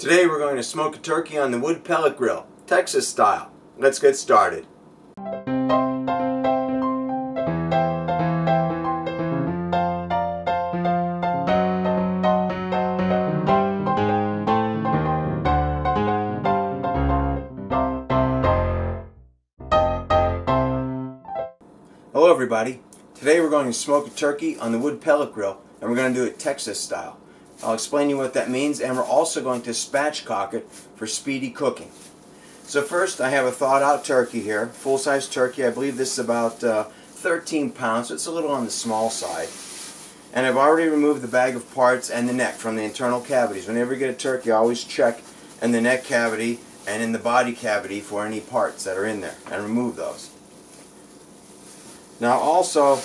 Today we're going to smoke a turkey on the wood pellet grill, Texas style. Let's get started. Hello everybody. Today we're going to smoke a turkey on the wood pellet grill, and we're going to do it Texas style. I'll explain to you what that means, and we're also going to spatchcock it for speedy cooking. So first, I have a thawed out turkey here, full-size turkey. I believe this is about 13 pounds, so it's a little on the small side. And I've already removed the bag of parts and the neck from the internal cavities. Whenever you get a turkey, I always check in the neck cavity and in the body cavity for any parts that are in there and remove those. Now also,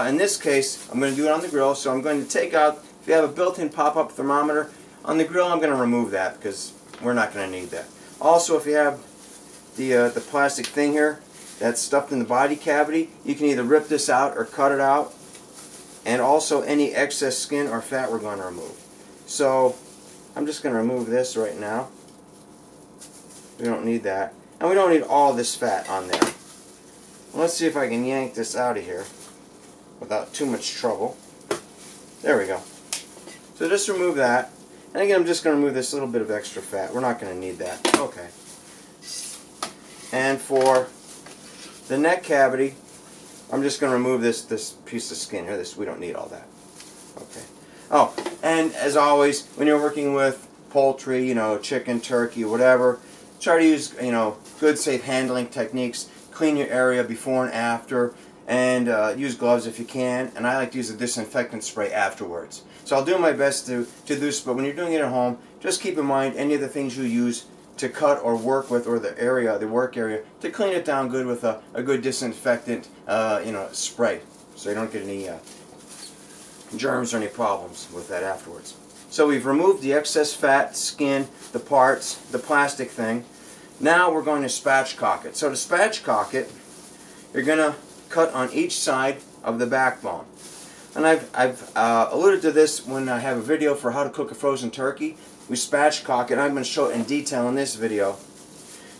in this case, I'm going to do it on the grill, so I'm going to take out, if you have a built-in pop-up thermometer, on the grill I'm going to remove that because we're not going to need that. Also, if you have the plastic thing here that's stuffed in the body cavity, you can either rip this out or cut it out, and also any excess skin or fat we're going to remove. So I'm just going to remove this right now. We don't need that, and we don't need all this fat on there. Let's see if I can yank this out of here without too much trouble. There we go. So just remove that. And again, I'm just going to remove this little bit of extra fat. We're not going to need that. Okay. And for the neck cavity, I'm just going to remove this piece of skin here. We don't need all that. Okay. Oh, and as always, when you're working with poultry, chicken, turkey, whatever, try to use, good safe handling techniques. Clean your area before and after, and use gloves if you can, and I like to use a disinfectant spray afterwards. So I'll do my best to do this, but when you're doing it at home, just keep in mind any of the things you use to cut or work with, or the work area, to clean it down good with a good disinfectant spray, so you don't get any germs or any problems with that afterwards. So we've removed the excess fat, skin, the parts, the plastic thing. Now we're going to spatchcock it. So to spatchcock it, you're going to cut on each side of the backbone. And I've alluded to this when I have a video for how to cook a frozen turkey. We spatchcock it, and I'm going to show it in detail in this video.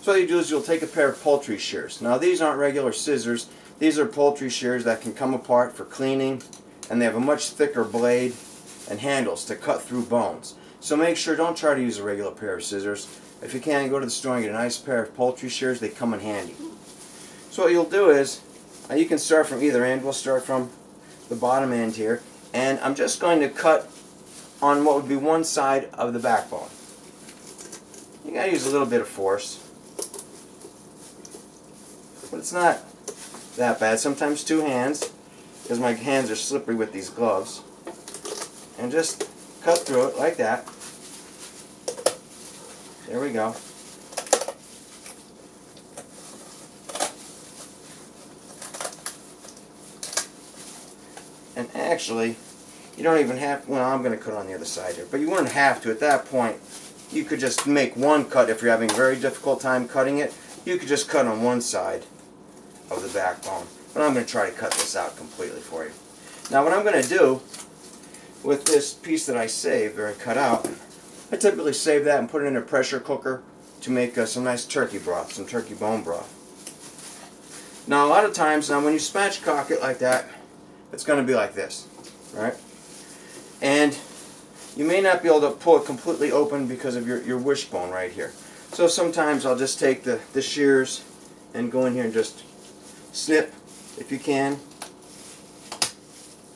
So what you do is you'll take a pair of poultry shears. Now these aren't regular scissors. These are poultry shears that can come apart for cleaning, and they have a much thicker blade and handles to cut through bones. So make sure, don't try to use a regular pair of scissors. If you can, go to the store and get a nice pair of poultry shears. They come in handy. So what you'll do is, you can start from either end. We'll start from the bottom end here, and I'm just going to cut on what would be one side of the backbone. You gotta use a little bit of force, but it's not that bad. Sometimes two hands, because my hands are slippery with these gloves, and just cut through it like that. There we go. And actually, you don't even have, well, I'm going to cut on the other side here, but you wouldn't have to. At that point, you could just make one cut. If you're having a very difficult time cutting it, you could just cut on one side of the backbone. But I'm going to try to cut this out completely for you. Now what I'm going to do with this piece that I saved, or I cut out, I typically save that and put it in a pressure cooker to make some nice turkey broth, some turkey bone broth. Now a lot of times, when you spatchcock it like that, it's going to be like this, right? And you may not be able to pull it completely open because of your wishbone right here. So sometimes I'll just take the shears and go in here and just snip, if you can.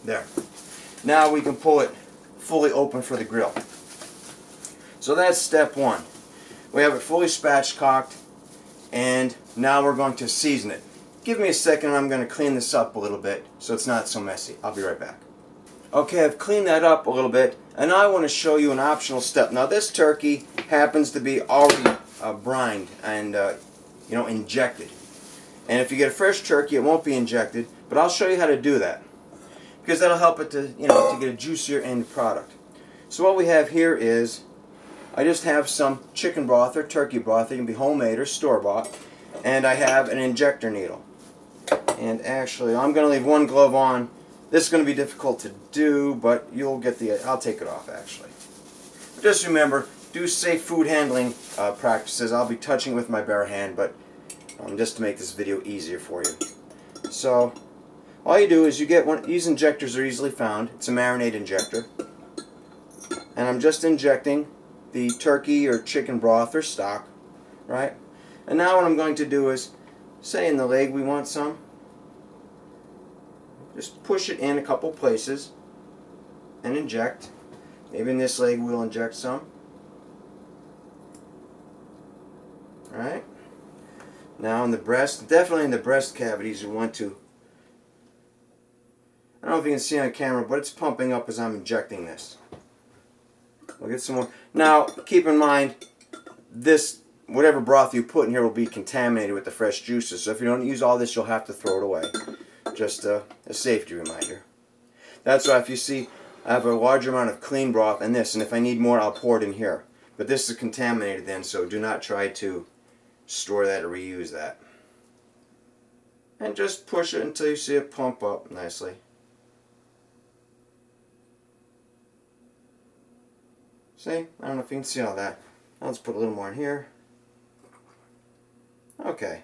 There. Now we can pull it fully open for the grill. So that's step one. We have it fully spatchcocked, and now we're going to season it. Give me a second, and I'm going to clean this up a little bit so it's not so messy. I'll be right back. Okay, I've cleaned that up a little bit, and now I want to show you an optional step. Now this turkey happens to be already brined and injected. And if you get a fresh turkey, it won't be injected, but I'll show you how to do that, because that'll help it to to get a juicier end product. So what we have here is, I just have some chicken broth or turkey broth. It can be homemade or store-bought, and I have an injector needle. And actually, I'm going to leave one glove on. This is going to be difficult to do, but you'll get I'll take it off actually. But just remember, do safe food handling practices. I'll be touching with my bare hand, but just to make this video easier for you. So all you do is you get one. These injectors are easily found. It's a marinade injector, and I'm just injecting the turkey or chicken broth or stock, right? And now what I'm going to do is, say in the leg we want some, just push it in a couple places and inject. Maybe in this leg we'll inject some. Alright. Now in the breast, definitely in the breast cavities you want to, I don't know if you can see on camera, but it's pumping up as I'm injecting this. We'll get some more. Now keep in mind, this, whatever broth you put in here will be contaminated with the fresh juices, so if you don't use all this you'll have to throw it away. Just a safety reminder. That's why if you see I have a larger amount of clean broth in this, and if I need more I'll pour it in here. But this is contaminated then, so do not try to store that or reuse that. And just push it until you see it pump up nicely. See? I don't know if you can see all that. Now let's put a little more in here. Okay.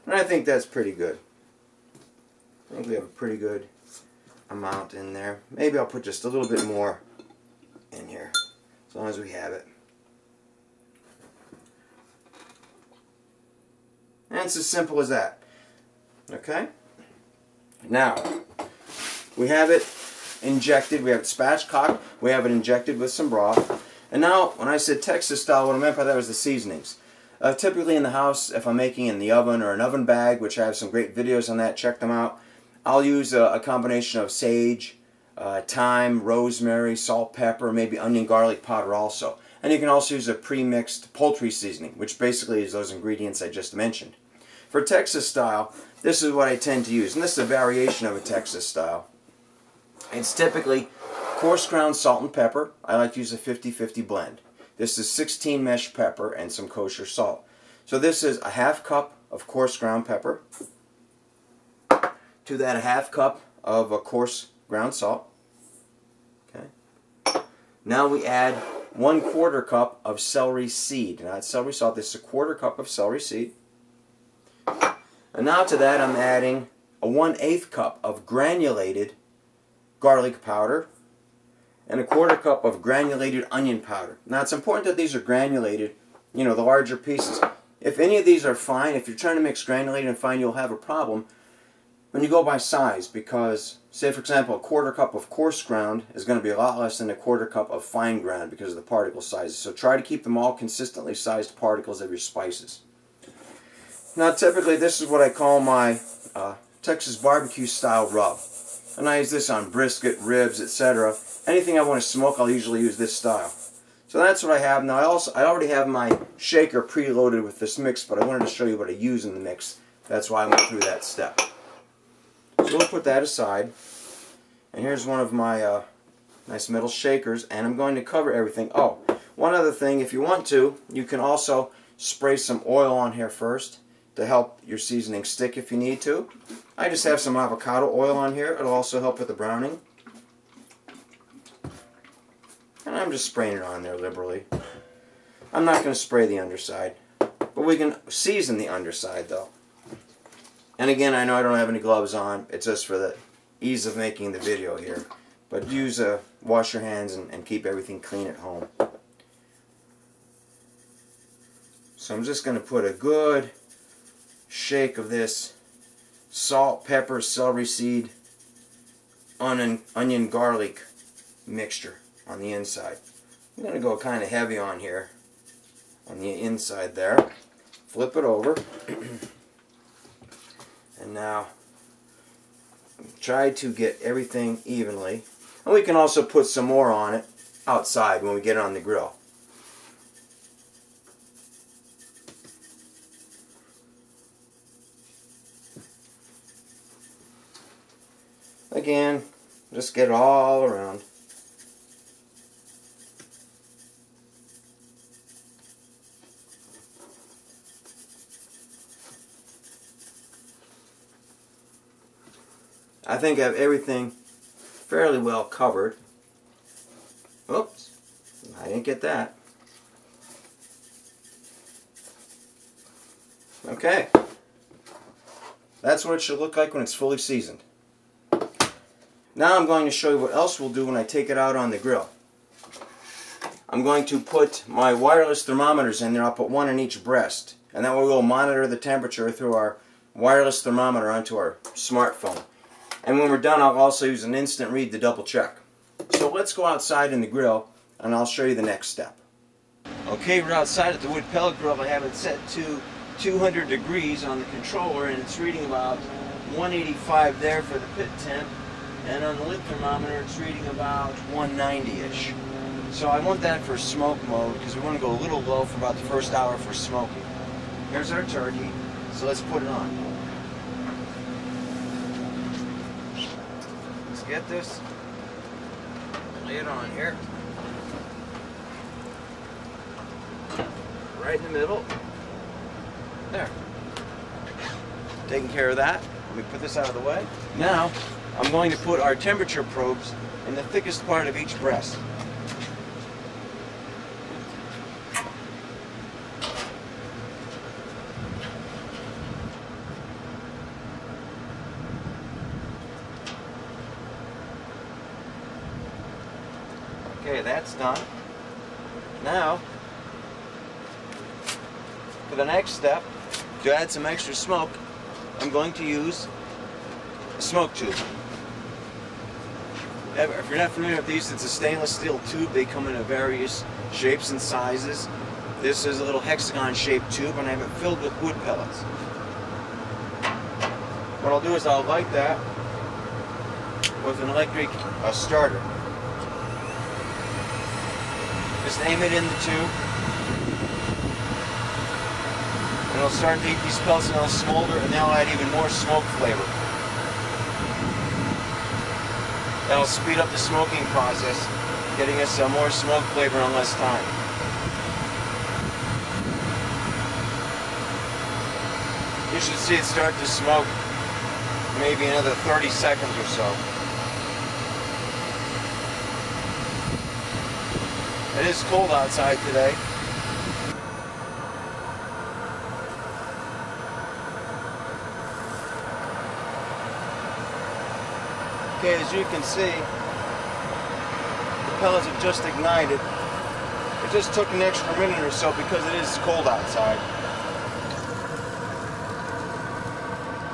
And I think that's pretty good. I think we have a pretty good amount in there. Maybe I'll put just a little bit more in here, as long as we have it. And it's as simple as that. Okay? Now, we have it injected, we have it spatchcocked, we have it injected with some broth. And now, when I said Texas style, what I meant by that was the seasonings. Typically in the house, if I'm making in the oven or an oven bag, which I have some great videos on that, check them out, I'll use a combination of sage, thyme, rosemary, salt, pepper, maybe onion garlic powder also. And you can also use a pre-mixed poultry seasoning, which basically is those ingredients I just mentioned. For Texas style, this is what I tend to use, and this is a variation of a Texas style. It's typically coarse ground salt and pepper. I like to use a 50-50 blend. This is 16 mesh pepper and some kosher salt. So this is a ½ cup of coarse ground pepper. To that, a ½ cup of a coarse ground salt. Okay. Now we add 1/4 cup of celery seed. Not celery salt. This is a 1/4 cup of celery seed. And now to that, I'm adding a 1/8 cup of granulated garlic powder and a 1/4 cup of granulated onion powder. Now it's important that these are granulated, you know, the larger pieces. If any of these are fine, if you're trying to mix granulated and fine, you'll have a problem when you go by size, because, say for example, a 1/4 cup of coarse ground is going to be a lot less than a 1/4 cup of fine ground because of the particle sizes. So try to keep them all consistently sized particles of your spices. Now typically this is what I call my Texas barbecue style rub. And I use this on brisket, ribs, etc. Anything I want to smoke, I'll usually use this style. So that's what I have. Now I already have my shaker preloaded with this mix, but I wanted to show you what I use in the mix. That's why I went through that step. So we'll put that aside. And here's one of my nice metal shakers, and I'm going to cover everything. Oh, one other thing, if you want to, you can also spray some oil on here first to help your seasoning stick if you need to. I just have some avocado oil on here. It'll also help with the browning. And I'm just spraying it on there liberally. I'm not going to spray the underside, but we can season the underside though. And again, I know I don't have any gloves on. It's just for the ease of making the video here. But wash your hands and keep everything clean at home. So I'm just going to put a good shake of this salt, pepper, celery seed, onion garlic mixture on the inside. I'm going to go kind of heavy on here on the inside there. Flip it over. And now try to get everything evenly. And we can also put some more on it outside when we get it on the grill. Again, just get it all around. I think I have everything fairly well covered. Oops, I didn't get that. Okay. That's what it should look like when it's fully seasoned. Now I'm going to show you what else we'll do when I take it out on the grill. I'm going to put my wireless thermometers in there. I'll put one in each breast. And that way we'll monitor the temperature through our wireless thermometer onto our smartphone. And when we're done, I'll also use an instant read to double check. So let's go outside in the grill and I'll show you the next step. Okay, we're outside at the wood pellet grill. I have it set to 200 degrees on the controller and it's reading about 185 there for the pit temp. And on the lid thermometer it's reading about 190-ish. So I want that for smoke mode because we want to go a little low for about the first hour for smoking. Here's our turkey, so let's put it on. Let's get this, lay it on here. Right in the middle. There. Taking care of that. Let me put this out of the way. Now, I'm going to put our temperature probes in the thickest part of each breast. Okay, that's done. Now, for the next step, to add some extra smoke, I'm going to use a smoke tube. If you're not familiar with these, it's a stainless steel tube. They come in various shapes and sizes. This is a little hexagon-shaped tube, and I have it filled with wood pellets. What I'll do is I'll light that with an electric starter. Just aim it in the tube. And it'll start to eat these pellets and they'll smolder and they'll add even more smoke flavor. That'll speed up the smoking process, getting us more smoke flavor in less time. You should see it start to smoke maybe another 30 seconds or so. It is cold outside today. Okay, as you can see, the pellets have just ignited. It just took an extra minute or so because it is cold outside.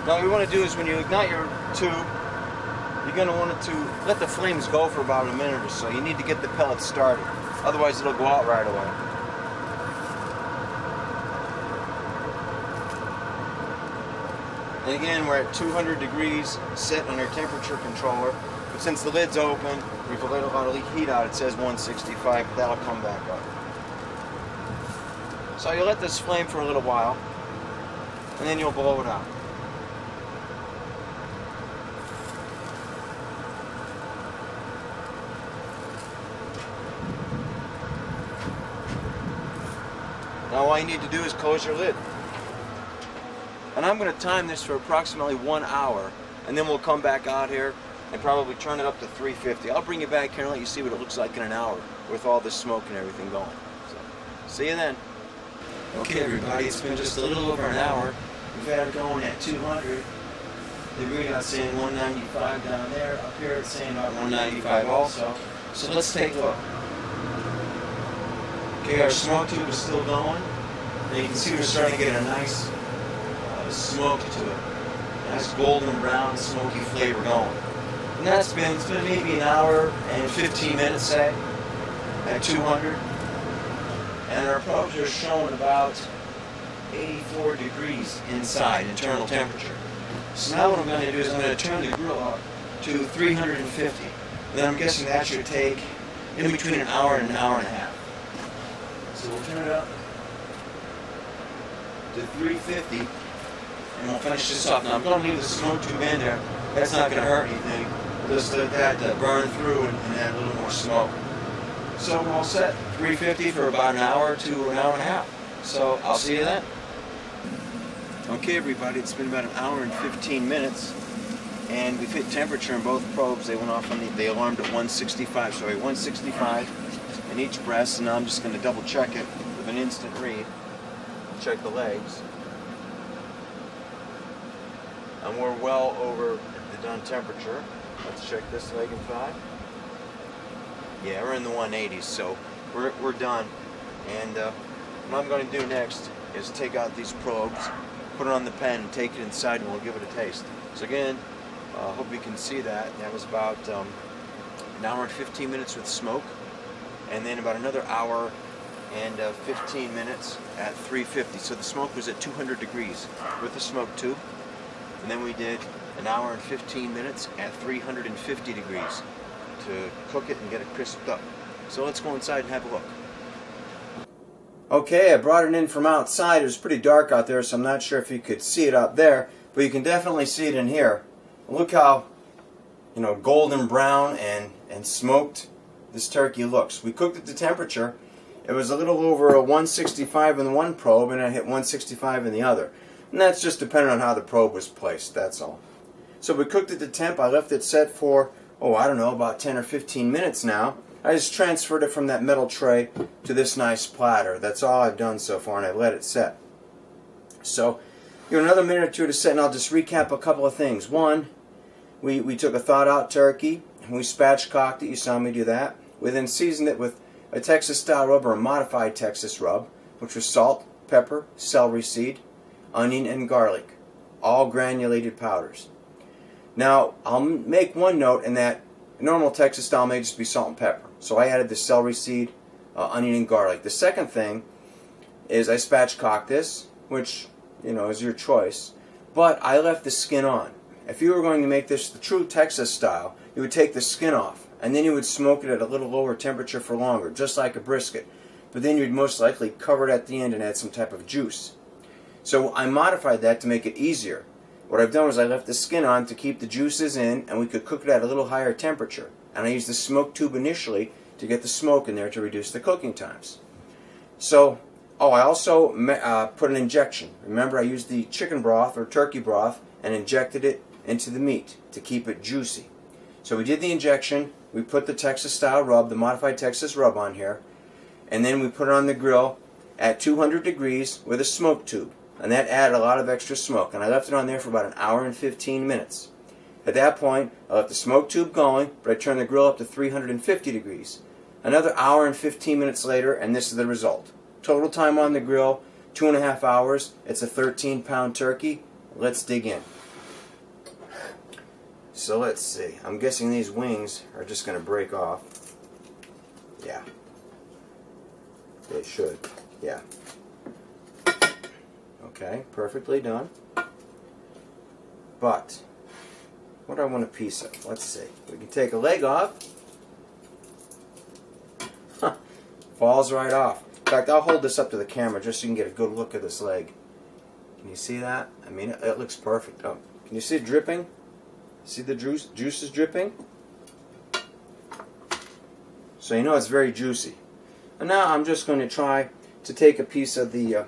Now what we want to do is when you ignite your tube, you're going to want it to let the flames go for about a minute or so. You need to get the pellets started. Otherwise it'll go out right away. And again, we're at 200 degrees set on our temperature controller. But since the lid's open, we've let a lot of heat out. It says 165, but that'll come back up. So you let this flame for a little while, and then you'll blow it out. Now all you need to do is close your lid. And I'm going to time this for approximately 1 hour, and then we'll come back out here and probably turn it up to 350. I'll bring you back here and let you see what it looks like in an hour with all this smoke and everything going. So, see you then. Okay everybody, it's been just a little over an hour. We've had it going at 200. The readout's saying 195 down there. Up here it's saying about 195 also. So let's take a look. Okay, our smoke tube is still going. And you can see we're starting to get a nice smoke to it. Nice golden brown smoky flavor going. And it's been maybe an hour and 15 minutes, say, at 200. And our probes are showing about 84 degrees inside, internal temperature. So now what I'm going to do is I'm going to turn the grill up to 350. And then I'm guessing that should take in between an hour and a half. So we'll turn it up to 350. And we'll finish this off. Now I'm going to leave the smoke tube in there. That's not going to hurt anything. Just let that burn through and add a little more smoke. So we're all set. 350 for about an hour to an hour and a half. So I'll see you then. Okay everybody, it's been about an hour and 15 minutes. And we've hit temperature in both probes. They went off on they alarmed at 165. So 165 in each breast. And now I'm just going to double check it with an instant read. Check the legs. And we're well over the done temperature. Let's check this leg and thigh. Yeah, we're in the 180s, so we're done. And what I'm going to do next is take out these probes, put it on the pen, take it inside, and we'll give it a taste. So again, I hope you can see that. That was about an hour and 15 minutes with smoke, and then about another hour and 15 minutes at 350. So the smoke was at 200 degrees with the smoke tube. And then we did an hour and 15 minutes at 350 degrees to cook it and get it crisped up. So let's go inside and have a look. Okay, I brought it in from outside. It was pretty dark out there, so I'm not sure if you could see it out there, but you can definitely see it in here. Look how, golden brown and smoked this turkey looks. We cooked at the temperature. It was a little over a 165 in the one probe, and I hit 165 in the other. And that's just depending on how the probe was placed, that's all. So we cooked at the temp. I left it set for, I don't know, about 10 or 15 minutes now. I just transferred it from that metal tray to this nice platter. That's all I've done so far, and I let it set. So, another minute or two to set, and I'll just recap a couple of things. One, we took a thawed-out turkey, and we spatchcocked it. You saw me do that. We then seasoned it with a Texas-style rub, or a modified Texas rub, which was salt, pepper, celery seed, onion, and garlic, all granulated powders. Now, I'll make one note in that normal Texas style may just be salt and pepper. So I added the celery seed, onion, and garlic. The second thing is I spatchcocked this, which, is your choice. But I left the skin on. If you were going to make this the true Texas style, you would take the skin off, and then you would smoke it at a little lower temperature for longer, just like a brisket. But then you'd most likely cover it at the end and add some type of juice. So I modified that to make it easier. What I've done is I left the skin on to keep the juices in, and we could cook it at a little higher temperature. And I used the smoke tube initially to get the smoke in there to reduce the cooking times. So, I also put an injection. Remember, I used the chicken broth or turkey broth and injected it into the meat to keep it juicy. So we did the injection, we put the Texas style rub, the modified Texas rub on here, and then we put it on the grill at 200 degrees with a smoke tube. And that added a lot of extra smoke. And I left it on there for about an hour and 15 minutes. At that point, I left the smoke tube going, but I turned the grill up to 350 degrees. Another hour and 15 minutes later, and this is the result. Total time on the grill, 2.5 hours. It's a 13-pound turkey. Let's dig in. So let's see. I'm guessing these wings are just going to break off. Yeah. They should. Yeah. Okay, perfectly done. But what do I want a piece of? Let's see. We can take a leg off. Falls right off. In fact, I'll hold this up to the camera just so you can get a good look at this leg. Can you see that? I mean, it looks perfect. Oh, can you see it dripping? See the juice is dripping? So you know it's very juicy. And now I'm just going to try to take a piece of the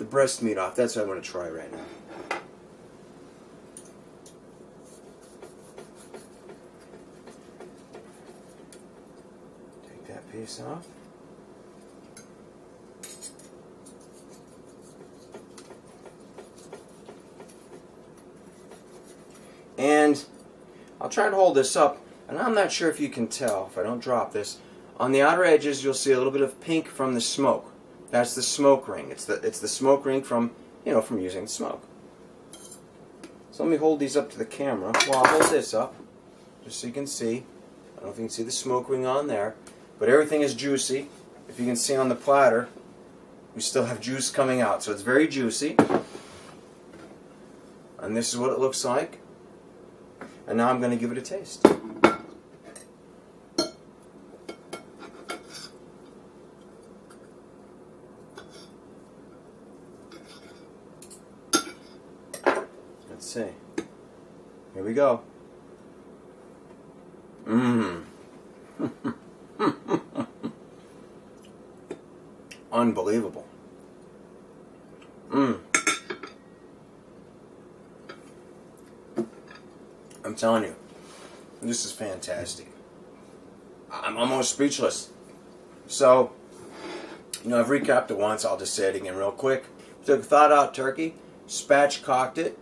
breast meat off. That's what I'm going to try right now. Take that piece off. And I'll try to hold this up, and I'm not sure if you can tell, if I don't drop this, on the outer edges you'll see a little bit of pink from the smoke. That's the smoke ring. It's the smoke ring from using the smoke. So let me hold these up to the camera. Well, I'll hold this up just so you can see. I don't know if you can see the smoke ring on there, but everything is juicy. If you can see on the platter, we still have juice coming out, so it's very juicy. And this is what it looks like. And now I'm going to give it a taste. Let's see. Here we go. Mmm. Unbelievable. Mmm. I'm telling you, this is fantastic. I'm almost speechless. So, I've recapped it once. I'll just say it again real quick. Took a thawed out turkey, spatchcocked it,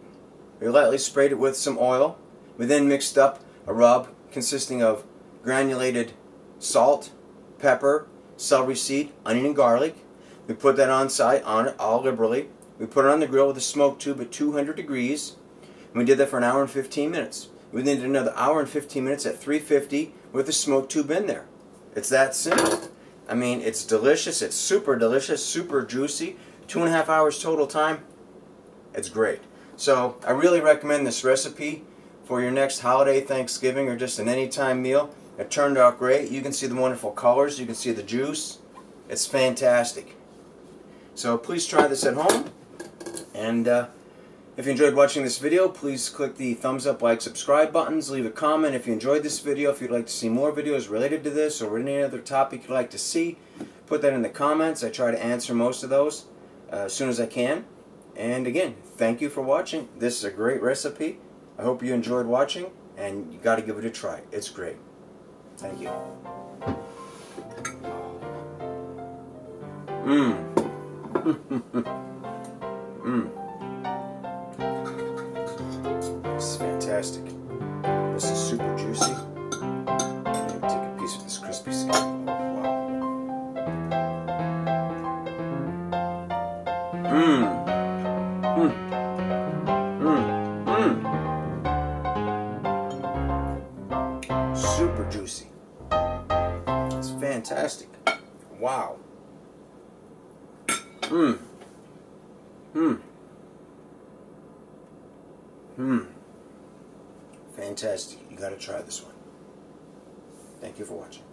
We lightly sprayed it with some oil. We then mixed up a rub consisting of granulated salt, pepper, celery seed, onion, and garlic. We put that on it all liberally. We put it on the grill with a smoke tube at 200 degrees. And we did that for an hour and 15 minutes. We then did another hour and 15 minutes at 350 with the smoke tube in there. It's that simple. I mean, it's delicious. It's super delicious, super juicy. 2.5 hours total time. It's great. So I really recommend this recipe for your next holiday, Thanksgiving, or just an anytime meal. It turned out great. You can see the wonderful colors. You can see the juice. It's fantastic. So please try this at home. And if you enjoyed watching this video, please click the thumbs up, like, subscribe buttons. Leave a comment if you enjoyed this video. If you'd like to see more videos related to this or any other topic you'd like to see, put that in the comments. I try to answer most of those as soon as I can. And again, thank you for watching. This is a great recipe. I hope you enjoyed watching, and you got to give it a try. It's great. Thank you. This is fantastic. This is super juicy. And take a piece of this crispy skin. Oh, wow. Super juicy. It's fantastic. Wow. Fantastic. You got to try this one. Thank you for watching.